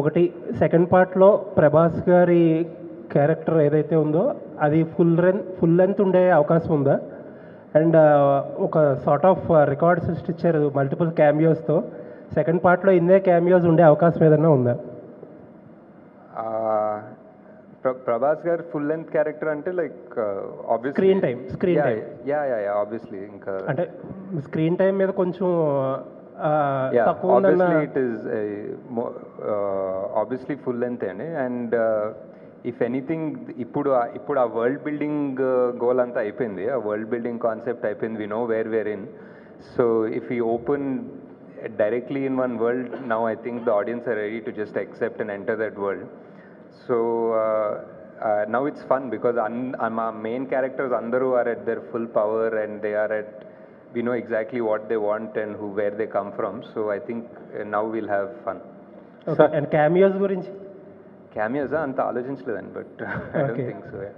ఒకటి సెకండ్ పార్ట్లో ప్రభాస్ గారి క్యారెక్టర్ ఏదైతే ఉందో అది ఫుల్ లెంత్ ఉండే అవకాశం ఉందా? అండ్ ఒక సార్ట్ ఆఫ్ రికార్డ్ సృష్టించారు మల్టిపుల్ క్యామియోస్తో. సెకండ్ పార్ట్లో ఇన్నే క్యామియోస్ ఉండే అవకాశం ఏదైనా ఉందా? ప్రభాస్ గారు ఫుల్ లెంత్ క్యారెక్టర్ అంటే like obviously screen time yeah obviously ఇంకా అంటే స్క్రీన్ టైం మీద కొంచెం తక్కువ ఉందన్న. Obviously it is obviously full length అండి. అండ్ ఇఫ్ ఎనీథింగ్ ఇప్పుడు ఆ వరల్డ్ బిల్డింగ్ గోల్ అంతా అయిపోయింది, ఆ వరల్డ్ బిల్డింగ్ కాన్సెప్ట్ అయిపోయింది. We know where in. So if you open directly in one world, now I think the audience are ready to just accept and enter that world. So now it's fun because our main characters andaru are at their full power and they are at, we know exactly what they want and where they come from. So I think now we'll have fun. Okay. And cameos gurinchi cameos anta ఆలోచించలేదండి, but I don't think so. Yeah.